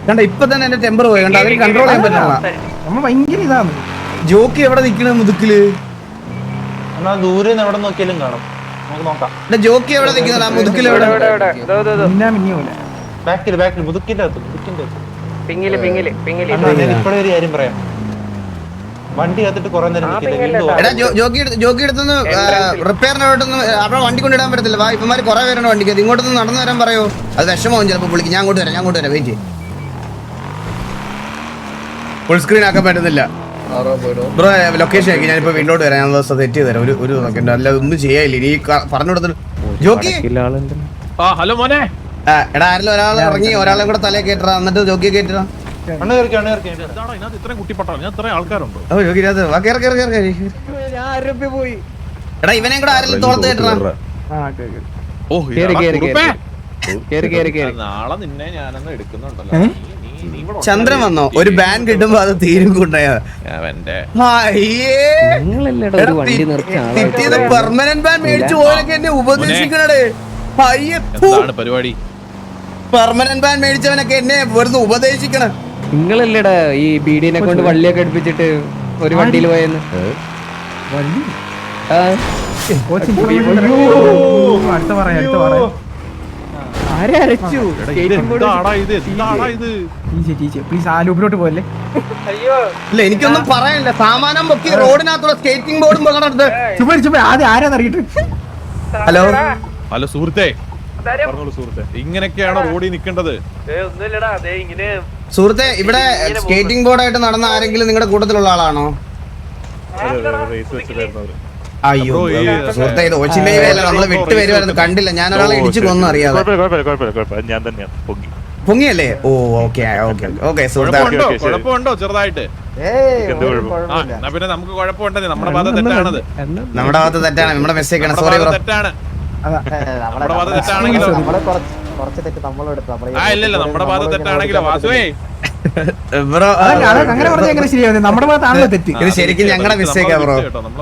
കണ്ട ഇപ്പൊ തന്നെ എന്റെ ടെമ്പർ പോയി കണ്ട അതിൽ കൺട്രോൾ ചെയ്യാൻ പറ്റില്ല. നമ്മ ഭയങ്കര ഇതാണ്. ജോക്കി എവിടെ നിക്കണ മുതുക്കില്? ദൂരെ എവിടെ നോക്കിയാലും കാണും. നമുക്ക് നോക്കാം. ജോക്കി എവിടെ നിക്കുന്ന മുതുക്കിൽ? ബാക്കിൽ ബാക്കിൽ മുതുക്കിന്റെ അകത്ത് ഇപ്പോഴൊരു കാര്യം പറയാം. വണ്ടി കത്തിട്ട് കുറെ നേരം ജോക്കി എടുത്തൊന്ന് റിപ്പയറിനോട്ടൊന്ന് അവിടെ വണ്ടി കൊണ്ടിടാൻ പറ്റത്തില്ല. വാ ഇപ്പമാര് കുറെ പേരുണ്ട് വണ്ടിക്ക്. ഇങ്ങോട്ടൊന്ന് നടന്നു വരാൻ പറയോ? അത് വിഷമവും ചിലപ്പോൾ വിളിക്കും. ഞാൻ അങ്ങോട്ട് വരാം വെയിറ്റ്. ഫുൾ സ്ക്രീൻ ആക്കാൻ പറ്റുന്നില്ല ബ്രോ. ലൊക്കേഷൻ ആക്കി ഞാനിപ്പോ വീട്ടിലോട്ട് വരാം. ഞാൻ ദിവസം സെറ്റ് ചെയ്ത് തരാം. ഒരു സെക്കൻഡ്. അല്ല ഒന്നും ചെയ്യാനില്ല. ഇനി പറഞ്ഞു കൊടുത്തിട്ട് ജോക്കി. ഹലോ മോനെ. എടാ ആരെങ്കിലും ഒരാളെ ഇറങ്ങി ഒരാളെ കൂടെ തലയെ കേട്ടാ എന്നിട്ട് ജോക്കിയെ കേട്ടാ. എടാ ഇവനെ കൂടെ ആരെങ്കിലും തോളത്ത് കേട്ടാ. നാളെ നിന്നെ ഞാനൊന്ന് എടുക്കുന്നുണ്ടല്ലോ. ചന്ദ്രൻ വന്നോ? ഒരു ബാൻ കിട്ടുമ്പോ അത് തീരും കൊണ്ടയാ. പെർമനന്റ് ബാൻ മേടിച്ചു പോലൊക്കെ എന്നെ ഉപദേശിക്കണേ. പരിപാടി പെർമനന്റ് ബാൻ മേടിച്ചവനൊക്കെ എന്നെ വെറുതെ ഉപദേശിക്കണം. നിങ്ങളല്ലേടാ ഈ ബീഡിനെ കൊണ്ട് വള്ളിയൊക്കെ എടുപ്പിച്ചിട്ട് ഒരു വണ്ടിയിൽ പോയെന്ന്. ഇല്ല എനിക്കൊന്നും പറയാനില്ല. സാമാനം പൊക്കി റോഡിനകത്തുള്ള സ്കേറ്റിംഗ് ബോർഡും ആരാന്നറിയിട്ട്. ഹലോ ഹലോ സുഹൃത്തേ, ഇങ്ങനെയൊക്കെയാണോ റോഡിൽ നിൽക്കേണ്ടത്? സുഹൃത്തെ ഇവിടെ സ്കേറ്റിംഗ് ബോർഡായിട്ട് നടന്ന ആരെങ്കിലും നിങ്ങളുടെ കൂട്ടത്തിലുള്ള ആളാണോ? അയ്യോ സുഹൃത്തെ ഇത് ഓച്ചിമേവല്ല. നമ്മള് വിട്ടു വരുമായിരുന്നു, കണ്ടില്ല. ഞാൻ ഒരാളെ ഇടിച്ചു കൊന്നു അറിയാതെ. പൊങ്ങിയല്ലേ? ഓ ഓക്കെ ഓക്കെ സുഹൃത്തെ. കുഴപ്പമുണ്ടോ ചെറുതായിട്ട്? പിന്നെ നമുക്ക് കുഴപ്പമുണ്ടേ. നമ്മുടെ ഭാഗത്ത് തെറ്റാണത്. നമ്മുടെ ഭാഗത്ത് തെറ്റാണ്. നമ്മുടെ മിസ്റ്റേക്ക് ആണ്. Sorry bro. തെറ്റാണ്. നമ്മുടെ ഭാഗത്ത് തെറ്റാണെങ്കിലോ? ഇല്ലല്ല നമ്മുടെ ഭാഗത്ത് തെറ്റാണെങ്കിലോ വാസുവേ ബ്രോ. അങ്ങനെ പറഞ്ഞാൽ എങ്ങനെ ശരിയാവുന്നത്? നമ്മുടെ ഭാഗത്താണല്ലോ തെറ്റ്. ഇത് ശരിക്കും ഞങ്ങളുടെ മിസ്റ്റേക്കാ ബ്രോ.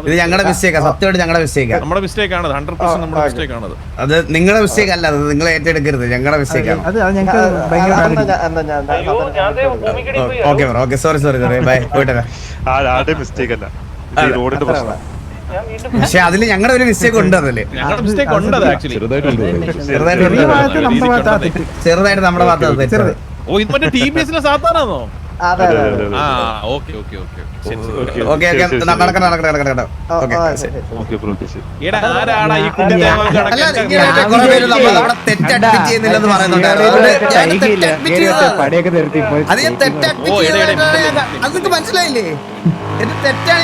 ഇത് ഞങ്ങളുടെ മിസ്റ്റേക്കാ. സത്യമായിട്ട് ഞങ്ങളുടെ മിസ്റ്റേക്കാ. നമ്മുടെ മിസ്റ്റേക്ക് ആണ്. 100% നമ്മുടെ മിസ്റ്റേക്ക് ആണ്. അത് നിങ്ങളുടെ മിസ്റ്റേക്ക് അല്ല. അത് നിങ്ങൾ ഏറ്റെടുക്കരുത്. ഞങ്ങളുടെ മിസ്റ്റേക്കാണ്. Okay bro. Okay sorry bye. പോയിട്ടെ. പക്ഷെ അതില് ഞങ്ങളുടെ ഒരു മിസ്റ്റേക്ക് ഉണ്ട്. അതില് ചെറുതായിട്ട് നമ്മുടെ ഭാഗത്ത്. ഓ ഇത് മറ്റേ TBS സാധാരണോ? തെറ്റടിപ്പിച്ചെന്നില്ലെന്ന് പറയുന്നുണ്ട്. അതൊക്കെ മനസ്സിലായില്ലേ? എന്റെ തെറ്റാണ്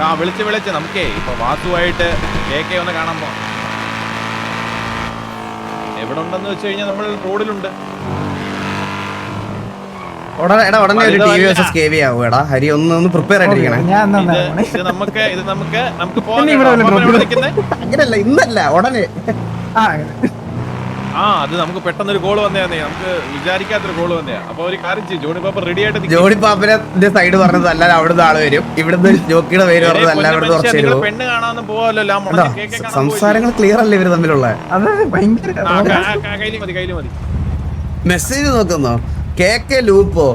ഞാൻ വിളിച്ച് നമുക്കേ ഇപ്പൊ വാസുവായിട്ട് KK ഒന്ന് കാണാൻ പോവാം. എവിടെ ഉണ്ടെന്ന് വെച്ച് കഴിഞ്ഞാൽ നമ്മൾ റോഡിലുണ്ട്. ഉടനെ ഒരു TVS KV ആവും. എടാ ഹരി ഒന്ന് പ്രിപ്പയർ ആയിട്ടിരിക്കണേ. അങ്ങനല്ല ഇന്നല്ല ഉടനെ. അത് നമുക്ക് പെട്ടെന്നൊരു ഗോൾ വന്നേ. നമുക്ക് വിചാരിക്കാത്തൊരു ഗോൾ വന്നേ. അപ്പൊ ഒരു കാര്യം ചെയ്യും. ജോണി പാപ്പ റെഡി ആയിട്ട്. ജോണി പാപ്പന്റെ സൈഡ് പറഞ്ഞത് അല്ലാതെ അവിടുന്ന് ആള് വരും. ഇവിടുന്ന് ജോക്കിയുടെ പേര് പറഞ്ഞത് അല്ല. ഇവിടുന്ന് പെണ്ണ് കാണാൻ പോവല്ലോ. സംസാരങ്ങൾ ക്ലിയർ അല്ലേ ഇവര് തമ്മിലുള്ള? മെസ്സേജ് നോക്കുന്നോ? KK ലൂപ്പോ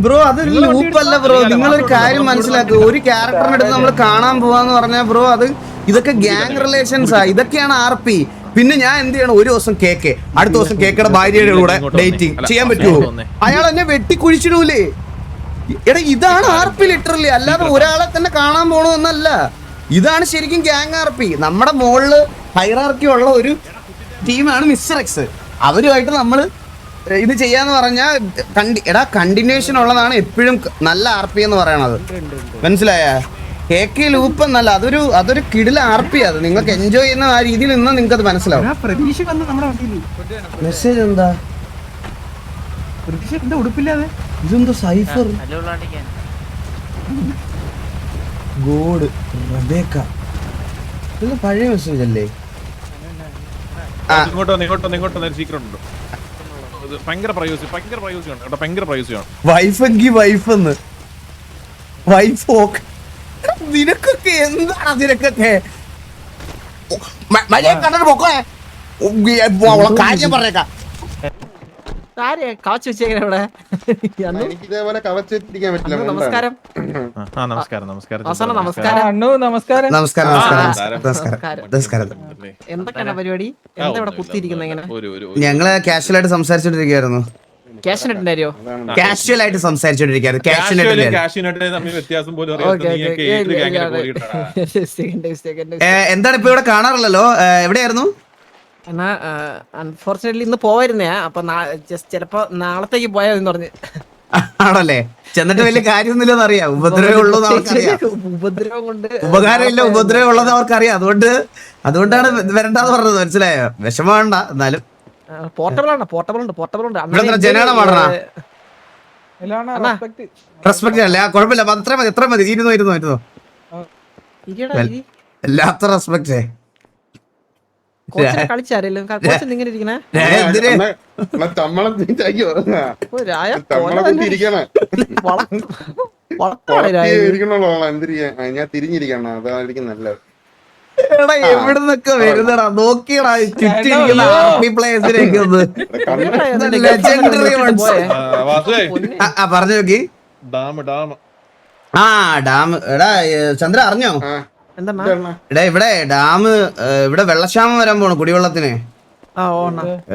ബ്രോ? അതൊരു ലൂപ്പല്ല ബ്രോ. നിങ്ങളൊരു കാര്യം മനസ്സിലാക്കുക. ഒരു ക്യാരക്ടറിനെ എടുത്ത് നമ്മൾ കാണാൻ പോവാന്ന് പറഞ്ഞാൽ ബ്രോ അത് ഇതൊക്കെ ഗ്യാങ് റിലേഷൻസാ. ഇതൊക്കെയാണ് RP. പിന്നെ ഞാൻ എന്ത് ചെയ്യണം? ഒരു ദിവസം KK, അടുത്ത ദിവസം KKയുടെ ഭാര്യയുടെ കൂടെ ഡേറ്റിംഗ് ചെയ്യാൻ പറ്റുമോ? അയാൾ എന്നെ വെട്ടിക്കുഴിച്ചിടൂലേ? എടാ ഇതാണ് RP ലിറ്ററലി. അല്ലാതെ ഒരാളെ തന്നെ കാണാൻ പോണെന്നല്ല. ഇതാണ് ശരിക്കും ഗ്യാങ് RP. നമ്മുടെ മുകളില് ഹൈറാർക്കി ഉള്ള ഒരു ടീമാണ് മിസ്റ്റർ X. അവരുമായിട്ട് നമ്മള് ഇത് ചെയ്യാന്ന് പറഞ്ഞാൽ കണ്ടിന്യൂഷൻ ഉള്ളതാണ് എപ്പോഴും നല്ല RP എന്ന് പറയണത്. മനസ്സിലായ? KK ലൂപ്പ് എന്നല്ല. അതൊരു കിടില RP. അത് നിങ്ങൾക്ക് എൻജോയ് ചെയ്യുന്ന ആ രീതിയിൽ നിന്ന് നിങ്ങൾക്ക് അത് മനസ്സിലാവും. മെസ്സേജ് എന്താ? ഉടുപ്പില്ലാതെ ഇതെന്താ സൈഫർ? God Rebecca. ഇത് പഴയ മെസ്സേജ് അല്ലേ? വൈഫെങ്കി വൈഫ് എന്ന്. വൈഫ് നിനക്കൊക്കെ എന്താണ്? നിനക്കൊക്കെ കണ്ടിട്ട് പൊക്കോ കാര്യം പറഞ്ഞേക്കാം. കാച്ചു വെച്ചേക്കണ ഇവിടെ. എനിക്ക് ഇതേപോലെ കവച്ചിരിക്കാൻ പറ്റില്ല. നമസ്കാരം. നമസ്കാരം നമസ്കാരം അവസാനം നമസ്കാരം. നമസ്കാരം. നമസ്കാരം നമസ്കാരം. നമസ്കാരം. എന്തൊക്കെയാണ് പരിപാടി? എന്താ ഇവിടെ കുത്തിയിരിക്കുന്ന ഇങ്ങനെ? ഞങ്ങള് കാഷ്വൽ ആയിട്ട് സംസാരിച്ചോണ്ടിരിക്കുകയായിരുന്നു. ക്യാഷിനെറ്റിന്റെ കാര്യോ? കാഷ്വൽ ആയിട്ട് സംസാരിച്ചോണ്ടിരിക്കുകയായിരുന്നു. കാഷ്യൂനട്ട് തമ്മിൽ വ്യത്യാസം പോലും അറിയാത്ത നീയൊക്കെ ഏത് ഗ്യാങ്ങിനെ പോയിട്ടാ? എന്താണ് ഇപ്പൊ ഇവിടെ കാണാറില്ലല്ലോ? എവിടെയായിരുന്നു? എന്നാ അൺഫോർച്ചുനേറ്റ്ലി ഇന്ന് പോവായിരുന്നേ. അപ്പൊ ജസ്റ്റ് ചിലപ്പോ നാളത്തേക്ക് പോയാന്ന് പറഞ്ഞ്. ആണല്ലേ? ചെന്നിട്ട് വലിയ കാര്യമൊന്നുമില്ലെന്ന് അറിയാം. ഉപദ്രവം ഉള്ളത് അവർക്കറിയാം. ഉപദ്രവം കൊണ്ട് ഉപകാരമില്ല, ഉപദ്രവം ഉള്ളത് അവർക്കറിയാം. അതുകൊണ്ടാണ് വരണ്ടാന്ന് പറഞ്ഞത്. മനസ്സിലായോ? വിഷമം വേണ്ട. എന്നാലും പോർട്ടബിൾ ആണ്. പോർട്ടബിൾ ഉണ്ട്. ഇവിടെ ജനാണ് മാറണ റെസ്പെക്ട് അല്ലേ? കുഴപ്പമില്ല. എത്ര മതി? ഇരുന്നോ എല്ലാത്ത റെസ്പെക്ട്. കളിച്ചാരല്ലോ ഇങ്ങനെ ഇരിക്കണേ. ഞാൻ തിരിഞ്ഞിരിക്കണം, അതായിരിക്കും നല്ലത്. എവിടുന്നൊക്കെ വരുന്നടാ നോക്കിയടാ ചുറ്റിരിക്കുന്ന ആർമി പ്ലേയേഴ്സിനൊക്കെ ഒന്ന് ലെജൻഡറി വൺസ്. പറഞ്ഞു നോക്കി. ഡാം എടാ ചന്ദ്ര അറിഞ്ഞോ? എടാ ഇവിടെ ഡാം ഇവിടെ വെള്ളക്ഷാമം വരാൻ പോണു കുടിവെള്ളത്തിന്.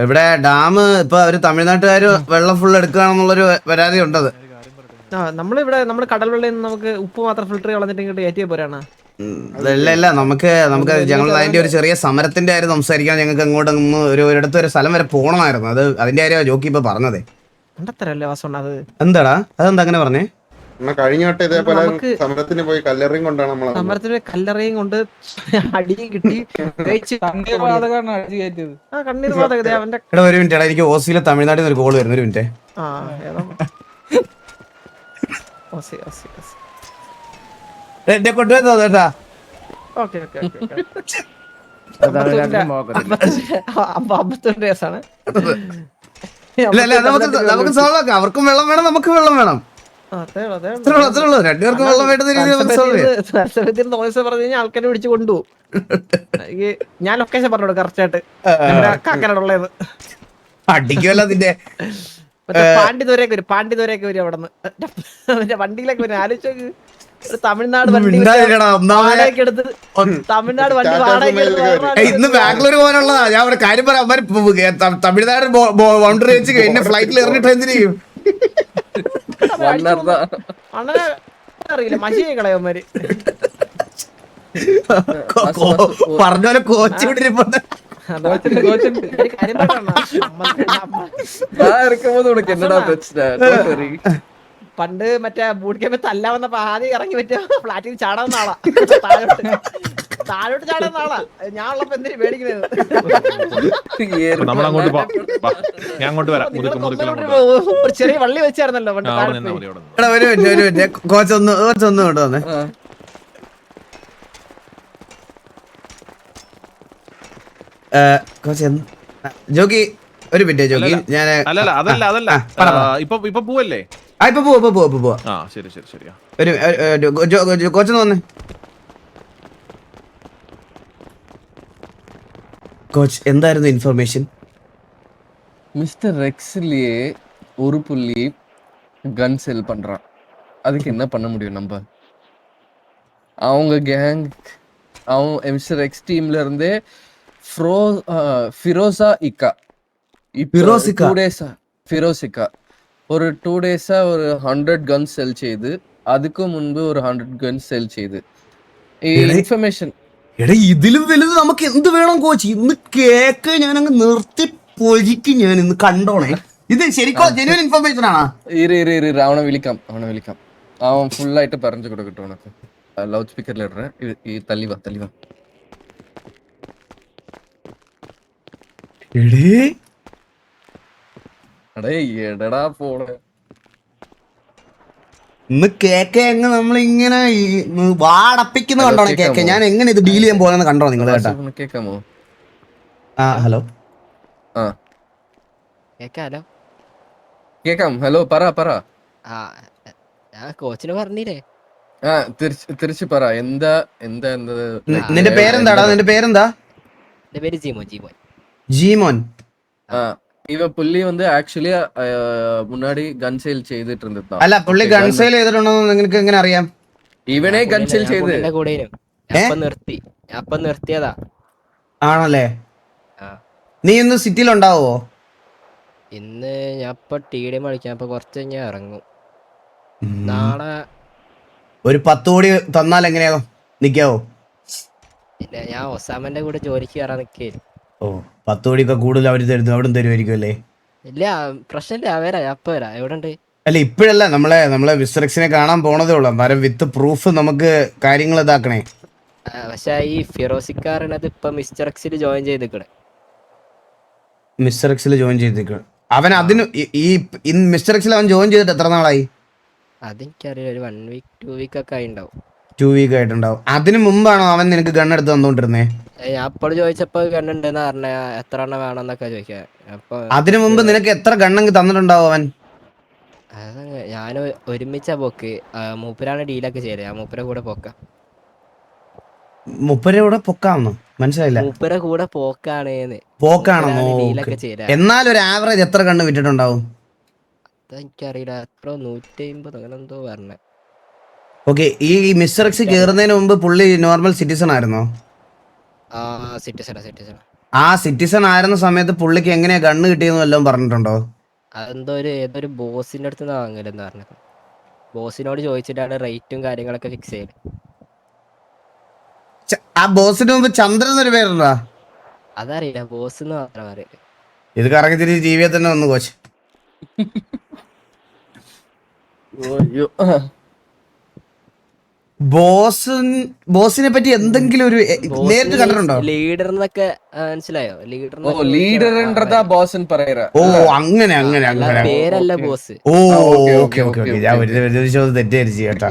ഇവിടെ ഡാം ഇപ്പൊ അവര് തമിഴ്നാട്ടുകാര് വെള്ളം ഫുൾ എടുക്കുകയാണെന്നുള്ളൊരു പരാതി ഉണ്ടത്. നമ്മള് കടൽ വെള്ളം നമുക്ക് ഉപ്പ് മാത്രം ഫിൽറ്റർ കളഞ്ഞിട്ട് ഇങ്ങോട്ട് കയറ്റിയ പോരാണ്. ഇല്ല നമുക്ക് ഞങ്ങൾ അതിന്റെ ഒരു ചെറിയ സമരത്തിന്റെ കാര്യം സംസാരിക്കാൻ ഞങ്ങൾക്ക് അങ്ങോട്ട് ഒരിടത്ത് ഒരു സ്ഥലം വരെ പോകണമായിരുന്നു. അതിന്റെ കാര്യം ജോക്കി ഇപ്പൊ പറഞ്ഞതേ. എന്താടാ അതെന്താ അങ്ങനെ പറഞ്ഞേ? കഴിഞ്ഞ വട്ടം ഇതേപോലെ സമരത്തിന് പോയി കല്ലറയും കൊണ്ടാണ് നമ്മളെ സമരത്തിന് കല്ലറയും കൊണ്ട് അടിയും കിട്ടി. എടാ ഒരു മിനിറ്റ്. എടാ എനിക്ക് ഓസിയിലെ തമിഴ്നാട്ടിൽ നിന്ന് ഒരു കോള് വരുന്നു. ഒരു മിനിറ്റ്. എന്നെ കൊണ്ടുവരുന്നോ ചേട്ടാ? നമുക്ക് സോൾവ് ആക്കാം. അവർക്കും വെള്ളം വേണം, നമുക്കും വെള്ളം വേണം. രണ്ടുപേർക്കും വെള്ളം വേണ്ടുന്ന രീതിയിൽ പറഞ്ഞു ആൾക്കാരെ പിടിച്ച് കൊണ്ടുപോകും. ഞാൻ ലൊക്കേഷൻ പറഞ്ഞോളൂ കറക്റ്റ് ആയിട്ട്. കാക്കനാടുള്ളത് അടിക്കുമല്ലോ അതിന്റെ പാണ്ഡിതുരയൊക്കെ വരും അവിടെ നിന്ന് വണ്ടിയിലൊക്കെ വരും. ആലോചിച്ച് തമിഴ്നാട് വണ്ടി വാടകയ്ക്ക് എടുത്ത് തമിഴ്നാട് വണ്ടി വാടകയ്ക്ക് ഇന്ന് ബാംഗ്ലൂർ പോകാനുള്ളതാ. ഞാൻ ഒരു കാര്യം പറയാം. തമിഴ്നാട് ബൗണ്ടറി വെച്ച് എന്നെ ഫ്ലൈറ്റിൽ എറിഞ്ഞിട്ട് എന്തിനു ചെയ്യും? അറിയില്ല മഷിയെ കളയന്മാര് പറഞ്ഞ പോലെ കോച്ച് വിട്ടിരിപ്പുണ്ട്. പണ്ട് മറ്റേ ബൂട്ട് ക്യാമ്പ് തല്ലാവുന്നപ്പോ ആദ്യം ഇറങ്ങി പറ്റിയ ഫ്ലാറ്റിൽ ചാടാവുന്ന ആളാ. താഴോട്ട് ചാടാവുന്ന ആളാ. ഞാൻ ഉള്ളപ്പോ എന്തിനു പേടിക്കുന്നത്? ഒരു ചെറിയ വള്ളി വെച്ചായിരുന്നല്ലോ പണ്ട്. കോച്ചൊന്ന് കൊണ്ടുവന്നേ. ജോക്കി ഒരു മിനിറ്റ് ജോക്കി. ഞാൻ ഇപ്പൊ പോവല്ലേ? ഇപ്പൊ പോവാ. ശരി ശരി ശരിയാ. ഒരു കോച്ചൊന്ന് വന്നേ. கோச் എന്തായിരുന്നു இன்ஃபர்மேஷன்? மிஸ்டர் ரெக்ஸ்லயே ஒரு புள்ளி கன் செல் பண்றான். அதுக்கு என்ன பண்ண முடியும் நம்ம? அவங்க கேங் மிஸ்டர் எக்ஸ் டீம்ல இருந்தே ஃபிரோசா இக்கா ഫിറോസിക്ക ഒരു 2 ഡേയ്സാ ഒരു 100 ഗൺ സെൽ ചെയ്ത്, അതിക്ക് മുൻപ് ഒരു 100 ഗൺ സെൽ ചെയ്ത്. ഈ ഇൻഫർമേഷൻ എടാ ഇതിലും വലുത് നമുക്ക് എന്ത് വേണം കോച്ച്? ഇന്ന് കേക്ക് ഞാൻ അങ്ങ് നിർത്തി പൊരിക്കും. ഞാൻ ഇന്ന് കണ്ടോണേ. ഇത് ശരിക്കും ജെന്യുവൻ ഇൻഫർമേഷൻ ആണോ? അവനെ വിളിക്കാം. അവൻ ഫുള്ളായിട്ട് പറഞ്ഞു കൊടുക്കട്ടോ. ഉനക്ക് ലൗഡ് സ്പീക്കറിൽ ഇടറേ. ഈ തല്ലിവാ എടടാ പോണേ. ഇന്ന് കേക്ക് എങ്ങ് നമ്മളിങ്ങനെ വാടപ്പിക്കുന്ന കണ്ടോണേ കേക്ക്. ഞാൻ എങ്ങനെ ഇത് ഡീൽ ചെയ്യാൻ പോകുന്ന കണ്ടോ നിങ്ങൾ? കേക്കാമോ? ഹലോ കേക്കാം. ഹലോ പറ. കോച്ചിന് പറഞ്ഞില്ലേ? തിരിച്ചു പറ. എന്താ നിന്റെ പേരെന്താടാ? എന്റെ പേര് ജീമോൻ ജീമോൻ ജീമോൻ. ഇവ പുള്ളി വന്ന് ആക്ച്വലി മുന്നാടി ഗൺ സെയിൽ ചെയ്തിട്ട് ഇരുന്നിരുന്നു. അല്ല പുള്ളി ഗൺസെയിൽ ചെയ്തിട്ടുണ്ടോ നിങ്ങൾക്ക് എങ്ങനെ അറിയാം? ഇവനെ ഗൺ സെയിൽ ചെയ്ത് കൂടെ നിർത്തി അപ്പൊ നിർത്തിയതാ. ആണല്ലേ? ആ. നീ ഇന്ന് സിറ്റിയിൽ ഉണ്ടാവോ? ഇന്ന് ഞാൻ ഇപ്പൊ ടീം കളിക്കാം, അപ്പൊ കുറച്ച് കഴിഞ്ഞാൽ ഇറങ്ങും. നാളെ ഒരു 10 കോടി തന്നാൽ എങ്ങനെയാ നിക്കാവോ? ഇല്ല, ഞാൻ ഒസാമന്റെ കൂടെ ജോലിക്ക് കയറാൻ നിൽക്കായിരുന്നു. ഓ 10 കോടിയൊക്കെ കൂടുതൽ അവര് തരുന്നു, അവിടെ തരുമായിരിക്കും അല്ലേ? ഇല്ല പ്രശ്നമില്ല, വരാ അപ്പൊ വരാ. എവിടെ ഉണ്ട്? അല്ല ഇപ്പോഴല്ല, നമ്മളെ വിസ്റ്ററക്സിനെ കാണാൻ പോണതേ ഉള്ളൂ. അന്നേരം വിത്ത് പ്രൂഫ് നമുക്ക് കാര്യങ്ങൾ ഇതാക്കണേ. പക്ഷെ ഈ ഫിറോസിക്കാരനത് ഇപ്പൊ മിസ്റ്റർ എക്സിൽ ജോയിൻ ചെയ്തിക്കണേ. മിസ്റ്റർ എക്സിൽ ജോയിൻ ചെയ്തേക്കാണ് അവൻ. അതിന് ഈ മിസ്റ്റർ എക്സിൽ അവൻ ജോയിൻ ചെയ്തിട്ട് എത്ര നാളായി? അതെനിക്കറിയില്ല, ഒരു 1 വീക്ക് 2 വീക്ക് ഒക്കെ ആയിണ്ടാവും. 2 വീക്ക് ആയിട്ടുണ്ടാവും. അതിന് മുമ്പാണോ അവൻ നിനക്ക് ഗണ്ണെടുത്ത് തന്നോണ്ടിരുന്നേ? ഞാൻ അപ്പോൾ ചോദിച്ചപ്പോ കണ്ടുണ്ടെന്ന് പറഞ്ഞ എത്ര എണ്ണം വേണമെന്നൊക്കെ ചോദിക്കാൻ. അപ്പൊ അതിനു മുമ്പ് നിനക്ക് എത്ര ഗണ്ണെങ്കിൽ തന്നിട്ടുണ്ടാവും അവൻ? അതങ്ങ് ഞാൻ ഒരുമിച്ചാ പോക്ക്. മൂപ്പരാണ് ഡീലൊക്കെ ചെയ്തത്, ഞാൻ മൂപ്പര കൂടെ പോക്കാം. മുപ്പരൂടെ പൊക്കാമെന്നോ? മനസ്സിലായില്ല. മൂപ്പര കൂടെ പോക്കാണേന്ന്. പോക്കാണെന്നോ? ഡീലൊക്കെ ചെയ്ത. എന്നാൽ ഒരു ആവറേജ് എത്ര ഗണ്ണ് വിറ്റിട്ടുണ്ടാവും? അതെനിക്കറിയില്ല, എത്ര 150 അങ്ങനെ എന്തോ പറഞ്ഞ. ഓക്കെ, ഈ മിസ്റ്റർ എക്സ് കേറുന്നതിന് മുമ്പ് പുള്ളി നോർമൽ സിറ്റിസൺ ആയിരുന്നോ? സിറ്റിസൺ. ആ സിറ്റിസൺ ആയിരുന്ന സമയത്ത് പുള്ളിക്ക് എങ്ങനെയാ ഗണ്ണ് കിട്ടിയെന്ന് വല്ലതും പറഞ്ഞിട്ടുണ്ടോ? അതെന്തോ ഏതൊരു ബോസിന്റെ അടുത്ത് നിന്ന് വാങ്ങലെന്ന് പറഞ്ഞത്. ബോസിനോട് ചോദിച്ചിട്ടാണ് റേറ്റും കാര്യങ്ങളൊക്കെ ഫിക്സ് ചെയ്ത്. ആ ബോസിന് മുമ്പ് ചന്ദ്രൻ എന്നൊരു പേരുണ്ടോ? അതറിയില്ല, ബോസ് എന്ന് മാത്രം അറിയില്ല. ഇത് കറങ്ങി തിരിച്ച് ജീവിയെ തന്നെ വന്നു കോച്ച്. ബോസിനെ പറ്റി എന്തെങ്കിലും ഒരു നേരിട്ട് കണ്ടിട്ടുണ്ടോ? ലീഡർ എന്നൊക്കെ മനസ്സിലായോ? ലീഡർன்றതാ ബോസ് പറയற. ഓ അങ്ങനെ പേരല്ല ബോസ്. ഓ ഓക്കെ ഓക്കെ ഓക്കെ, ഞാൻ ഒരു ചോദ്യം തെറ്റിദ്ധരിച്ചു കേട്ടോ.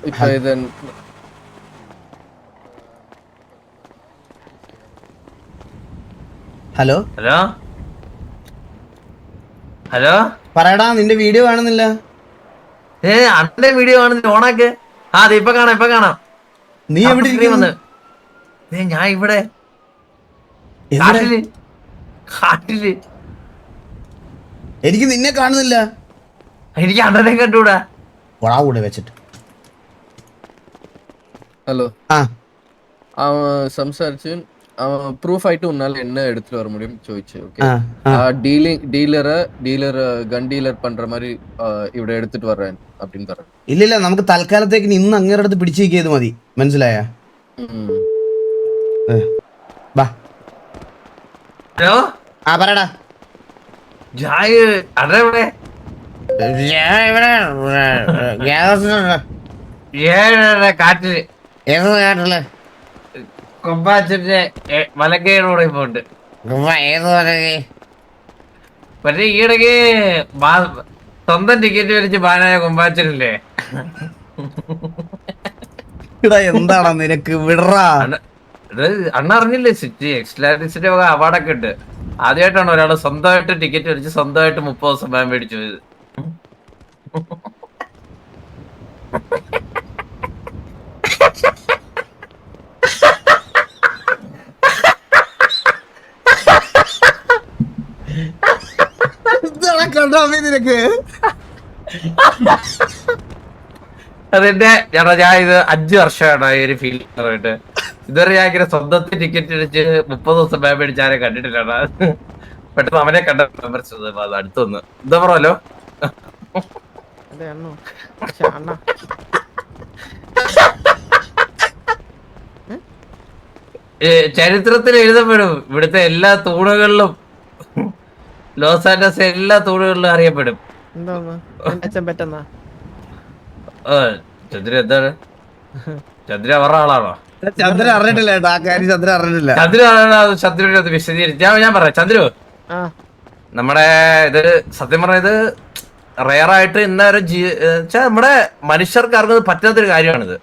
ഇപ്പൊ ഇത് ഹലോ ഹലോ ഹലോ പറയടാ, നിന്റെ വീഡിയോ കാണുന്നില്ല. അന്റെ വീഡിയോ കാണുന്നില്ല, ഓണാക്ക്. അതെ ഇപ്പൊ കാണാം. നീ എവിടെ ഇരിക്കുന്നു? ഞാൻ ഇവിടെ എവിടെ? കാട്ടില്. എനിക്ക് നിന്നെ കാണുന്നില്ല. എനിക്ക് അണ്ണനെ കണ്ടൂടാ. ഒളാ കൂടെ വെച്ചിട്ട്. ഹലോ, ആ அவன் സംസാരിച്ച് அவன் ப்ரூஃப் ஆயிட்டு உன்னால என்ன எடுத்துட்டு வர முடியும் ചോദിച്ചു. ஓகே, ഡീലർ ഗൺ ഡീലർ പண்ற மாதிரி ഇവിടെ എടുത്തിട്ട് വരാൻ அப்படின்னு പറഞ്ഞു. ഇല്ലില്ല, നമുക്ക് തൽക്കാലത്തേക്ക് ഇന്ന് അങ്ങേരുടെ അടുത്ത് പിടിച്ചിരിക്കിയത് മതി, മനസ്സിലായ? ബാ. ഹലോ ആ പറയടാ. ജായ് അതെവിടെ? കാട്ടില്. ഏത് കാട്ടില്? കൊമ്പാച്ചന്റെ മലക്കയുടെ പോണ്ട്. ഏത് വരകെ? പക്ഷെ ഈയിടക്ക് സ്വന്തം ടിക്കറ്റ് വലിച്ച് ബാനായ കൊമ്പാച്ചനല്ലേ? എന്താടാ നിനക്ക് വിടറാ. അണ്ണ അറിഞ്ഞില്ലേ, സിറ്റി എക്സ്ലാൻഡിസിന്റെ വക അവാർഡൊക്കെ ഉണ്ട്. ആദ്യമായിട്ടാണ് ഒരാള് സ്വന്തമായിട്ട് ടിക്കറ്റ് വലിച്ച് സ്വന്തമായിട്ട് 30 ദിവസം ബാൻ മേടിച്ചു പോയത്. നിനക്ക് അതെന്റെ ഞാൻ ഇത് 5 വർഷമാണ് ഈ ഒരു ഫീൽഡ്. ഇതുവരെ ഞാൻ ഇങ്ങനെ സ്വന്തത്തിൽ ടിക്കറ്റ് അടിച്ച് 30 ദിവസം ബാൻ മേടിച്ച് ആരെ കണ്ടിട്ടില്ല. പെട്ടെന്ന് അവനെ കണ്ട അടുത്തൊന്ന് എന്താ പറയല്ലോ. ചരിത്രത്തിൽ എഴുതപ്പെടും. ഇവിടുത്തെ എല്ലാ തൂണുകളിലും, ലോസ് ആൻഡസ് എല്ലാ തൂണുകളിലും അറിയപ്പെടും. ചന്ദ്ര എന്താണ്? ചന്ദ്ര അവരുടെ ആളാണോ? ചന്ദ്രൻ അറിഞ്ഞിട്ടില്ല കേട്ടോ ആ കാര്യം. ചന്ദ്രൻ അറിഞ്ഞിട്ടില്ല. ചന്ദ്രനത് വിശദീകരിച്ച് ഞാൻ പറയാം. ചന്ദ്രു, നമ്മുടെ ഇത് സത്യം പറഞ്ഞത് റയറായിട്ട് ഇന്നൊരു നമ്മുടെ മനുഷ്യർക്ക് അറിഞ്ഞത് പറ്റാത്തൊരു കാര്യമാണിത്.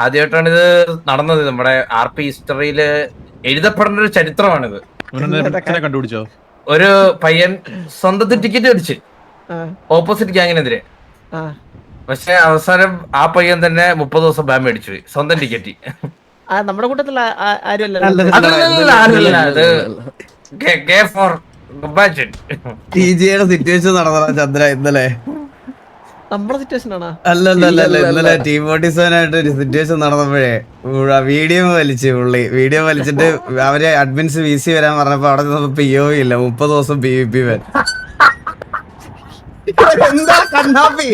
ആദ്യമായിട്ടാണ് ഇത് നടന്നത്. നമ്മുടെ RP ഹിസ്റ്ററിയില് എഴുതപ്പെടേണ്ട ഒരു ചരിത്രമാണിത്. കണ്ടുപിടിച്ചോ? ഒരു പയ്യൻ സ്വന്തത്തിൽ ടിക്കറ്റ് അടിച്ച് ഓപ്പോസിറ്റ് ഗ്യാങ്ങിനെതിരെ പക്ഷെ അവസാനം ആ പയ്യൻ തന്നെ 30 ദിവസം ബാൻ മേടിച്ചു പോയി, സ്വന്തം ടിക്കറ്റ്. നമ്മുടെ കൂട്ടത്തിൽ ആരും അല്ല. ടിജിയുടെ സിറ്റുവേഷൻ നടന്നതാ ചന്ദ്ര ഇന്നലെ. നമ്മുടെ സിറ്റുവേഷൻ ആണോ? അല്ലല്ല ഇന്നലെ T47 ആയിട്ട് ഒരു സിറ്റുവേഷൻ നടന്നപ്പോഴേ വീഡിയോ വലിച്ചു പുള്ളി. വീഡിയോ വലിച്ചിട്ട് അവര് അഡ്മിൻസ് VC വരാൻ പറഞ്ഞപ്പോ അവിടെ ചെന്നപ്പോ PO ഇല്ല, 30 ദിവസം PVP വൻ. എന്താ കണ്ണാപ്പി?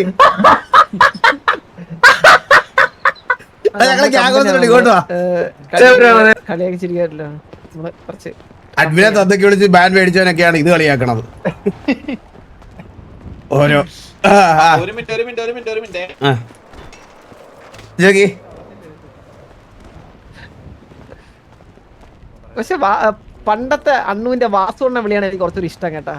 ഞങ്ങളെ ഗ്യാങ് ഇങ്ങോട്ട് വാ. കളിയാക്കി ചിരിക്കാറില്ല നമ്മളെ കുറച്ച്. അഡ്മിനെ തന്നൊക്കെ വിളിച്ച് ബാൻ മേടിച്ചവനൊക്കെയാണ് ഇത് കളിയാക്കണത്. ഓരോ ഒരു മിനിറ്റ് ജോഗി പക്ഷെ പണ്ടത്തെ അണ്ണുവിന്റെ വാസുണ്ണ വിളിയാണ് എനിക്ക് കുറച്ചൊരു ഇഷ്ടം കേട്ടാ.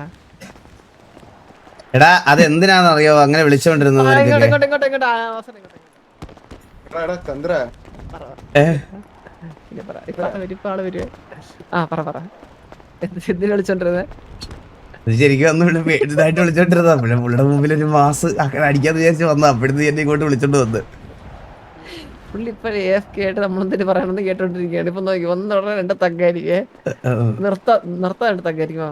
എടാ അത് എന്തിനാണെന്നറിയോ അങ്ങനെ വിളിച്ചോണ്ടിരുന്നത്? ചന്ദ്ര വിളിച്ചോണ്ടിരുന്നത് ശരിക്കും വന്ന് ഇതായിട്ട് വിളിച്ചോണ്ടിരുന്ന പുള്ളിയുടെ മുമ്പിൽ ഒരു മാസ് അടിക്കാന്ന് വിചാരിച്ച് വന്ന അപ്പോഴത്തെ എന്നെ ഇങ്ങോട്ട് വിളിച്ചോണ്ട് വന്ന്. പുള്ളി ഇപ്പൊ AFK ആയിട്ട് നമ്മളെന്തിനു പറയണമെന്ന് കേട്ടോണ്ടിരിക്കുകയാണ്. ഇപ്പൊ നോക്കി ഒന്നുടനെ രണ്ട് തഗ്ഗായിരിക്കേ നിർത്താൻ രണ്ട് തഗ്ഗായിരിക്കും.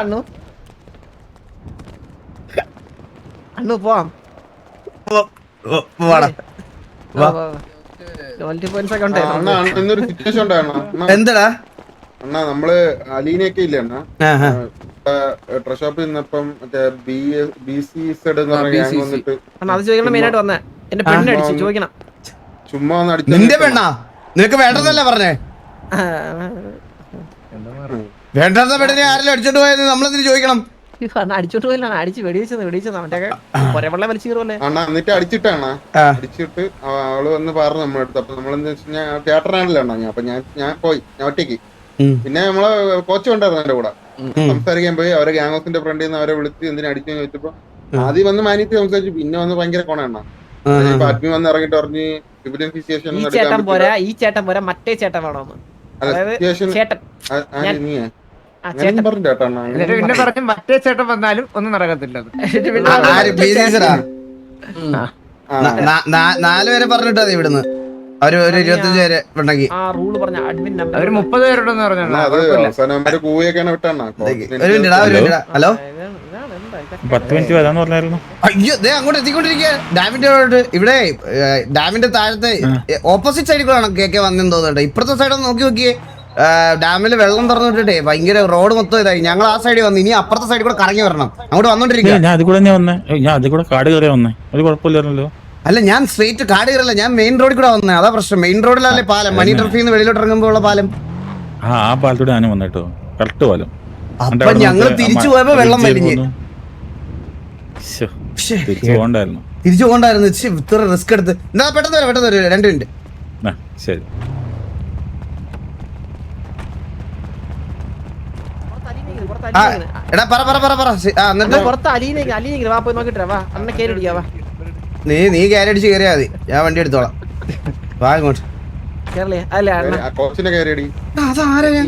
അണ്ണു അണ്ണു പോവാം. എന്നൊരു സിറ്റുവേഷൻ ഉണ്ടായിരുന്നു എന്താടാ അണ്ണാ. നമ്മള് അലീനയൊക്കെ ഇല്ലേ അണ്ണാ, ഡ്രസ് ഷോപ്പിൽ നിന്നപ്പം മറ്റേ BCZ എന്ന് പറഞ്ഞ ഗ്യാങ് വന്നിട്ട് അത് ചോദിക്കണം. മെയിനായിട്ട് വന്നേ എന്റെ പെണ്ണടിച്ചു ചോദിക്കണം. ചുമ്മാ ഒന്ന് നിന്റെ പെണ്ണാ? നിനക്ക് വേണ്ടതല്ലേ പറഞ്ഞേ? വേണ്ടാത്ത പെണ്ണിനെ ആരെങ്കിലും അടിച്ചോണ്ട് പോയത് നമ്മളെന്തിനു ചോദിക്കണം? അടിച്ചോണ്ട് പോയില്ല, അടിച്ച് വെടിവെച്ചത് മറ്റേ ഒരവെള്ള വലിച്ചു കയറുമല്ലേ. അണ്ണാ എന്നിട്ട് അടിച്ചിട്ടാണ് അടിച്ചിട്ട് അവള് വന്ന് പറഞ്ഞു നമ്മുടെ അടുത്ത്. അപ്പൊ നമ്മളെന്താ വെച്ച് കഴിഞ്ഞാൽ തിയേറ്ററിനാണല്ലോ അണ്ണാ. അപ്പൊ ഞാൻ പോയി, ഞാൻ ഒറ്റയ്ക്ക്. പിന്നെ നമ്മളെ കോച്ച് ഉണ്ടായിരുന്നു എന്റെ കൂടെ, സംസാരിക്കാൻ പോയി. അവരെ ഗ്യാങ് ഹൗസിന്റെ ഫ്രണ്ടിൽ നിന്ന് അവരെ വിളിച്ച് എന്തിനാ അടിച്ചെന്ന് ചോദിച്ചപ്പോ ആദ്യം വന്ന് മാനിച്ച് സംസാരിച്ചു, പിന്നെ വന്ന് ഭയങ്കര കോണ. അഡ്മി വന്ന് ഇറങ്ങിട്ട് പറഞ്ഞ് സിവിലിയൻ സിറ്റുവേഷൻ ഈ ചേട്ടൻ പോരാ മറ്റേ ചേട്ടൻ വേണോന്ന്. ചേട്ടൻ പറഞ്ഞു ചേട്ടാ. പിന്നെ പറഞ്ഞു മറ്റേ ചേട്ടൻ വന്നാലും ഒന്നും നടക്കത്തില്ല. 4 പേരെ പറഞ്ഞിട്ടാ ഇവിടുന്ന് അവര് ഒരു 25 പേര് ഉണ്ടെങ്കിൽ ആ റൂള് പറഞ്ഞ അഡ്മിൻ നമ്പർ അവര് 30 പേരുണ്ടെന്ന് പറഞ്ഞു. അത് അവസാനം അവര് കൂവിയൊക്കെയാണ് വിട്ടാണ്. ഒരു മിനിറ്റ്. ഹലോ 10 മിനിറ്റ് വരാന്ന് പറഞ്ഞായിരുന്നു. അയ്യോ ദേ അങ്ങോട്ട് എത്തിക്കൊണ്ടിരിക്കുക. ഡാമിന്റെ ഇവിടെ ഡാമിന്റെ താഴത്തെ ഓപ്പോസിറ്റ് സൈഡിൽ കൂടെ KK വന്നെന്ന് തോന്നുന്നുണ്ട്. ഇപ്പുറത്തെ സൈഡ് ഒന്ന് നോക്കി നോക്കിയേ. ഡാമിൽ വെള്ളം തുറന്നു വിട്ടിട്ടേ ഭയങ്കര റോഡ് മൊത്തം ഇതായി. ഞങ്ങൾ ആ സൈഡിൽ വന്നു, ഇനി അപ്പുറത്തെ സൈഡിൽ കൂടെ കറങ്ങി വരണം. അങ്ങോട്ട് വന്നോണ്ടിരിക്കുക. ഞാൻ അതിൽ കൂടെ വന്നേ, ഞാൻ അതിൽ കൂടെ കാട് കയറിയാ വന്നേ. അത് കുഴപ്പമില്ലായിരുന്നല്ലോ. അല്ല ഞാൻ സ്ട്രേറ്റ് കാട് കയറല്ല, ഞാൻ മെയിൻ റോഡിൽ കൂടെ വന്നേ. അതാ പ്രശ്നം. മെയിൻ റോഡിലല്ലേ പാലം, മണി ട്രഫിന്ന് വെളിയിലോട്ട് ഇറങ്ങുമ്പോൾ ഉള്ള പാലം. ആ പാലത്തൂടെ ഞാനും വന്നിട്ടോ, കറക്റ്റ് പാലം. അപ്പൊ ഞങ്ങള് തിരിച്ചു പോയപ്പോ വെള്ളം വലിഞ്ഞ് തിരിച്ചു പോകണ്ടായിരുന്നു. ഇത്ര റിസ്ക് എടുത്ത്. എന്താ പെട്ടെന്ന് വരും 2 മിനിറ്റ്. ശരി. എടാ പറ. എന്നിട്ട് പുറത്ത് അലീനെങ്കിൽ വാ പോയി നോക്കിട്ട് വാ. അണ്ണ കേറി അടിക്കാ വാ. നീ ക്യാരി അടിച്ച് കയറിയാ മതി, ഞാൻ വണ്ടി എടുത്തോളാം. വാ ഇങ്ങോട്ട്. കേരളീയ അല്ലേ അണ്ണ കോച്ചിനെ കയറിയടി. അതാരാ?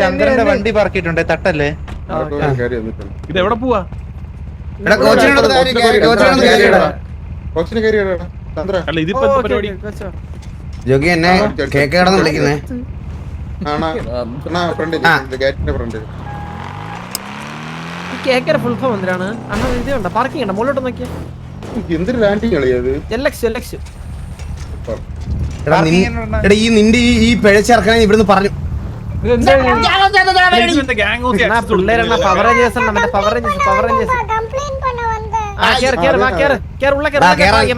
ചന്ദ്രന്റെ വണ്ടി പാർക്കിട്ടുണ്ട്, തട്ടല്ലേ? കയറി വന്നിട്ടുണ്ട്. ഇത് എവിടെ പോവാ? കോച്ചിനെ കയറിയടാ ചന്ദ്ര. അല്ല ഇതിപ്പോ പരിപാടി. ജോഗി എന്നെ കേക്ക് കടന്ന് വിളിക്കുന്നേ. ഗേറ്റിന്റെ ഫ്രണ്ട് കേക്കര ഫുൾ ഫോം എന്തിനാണ് അണ്ണ? ഇത് ഉണ്ടോ പാർക്കിംഗ് ഉണ്ടോ? മുകളിലോട്ട് നോക്കിയാ എന്തൊരു ലാൻഡിങ് കളിയത്. LX എടാ ഈ നിന്റെ ഈ പിഴച്ചിറക്കാൻ ഇവിടുന്ന് പറഞ്ഞു. പിള്ളേരെണ്ണ പവർ റേഞ്ചേഴ്സ്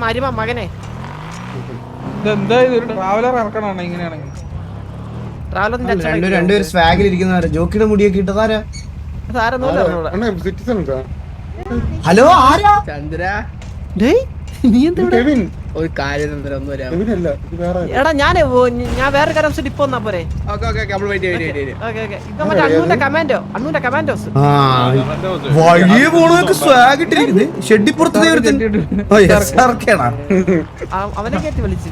അരിമ മകനെ. രണ്ടുപേരും സ്വാഗിൽ ഇരിക്കുന്നവരെ. ജോക്കിയുടെ മുടിയൊക്കെ ഇട്ടതാരാ? ഹലോ ആരാ? ചന്ദ്ര നീ എന്താ ഒരു കാര്യം എടാ ഞാൻ വേറെ കാര്യം ഇപ്പൊ വന്നാ പോരെ? അണ്ണൂന്റെ കമാൻഡോസ് വഴിയെ പോണൊക്കെ സ്വാഗിട്ടിരിക്കുന്നത്. ഷെഡിപ്പുറത്ത് അവനെ കയറ്റി വിളിച്ചു.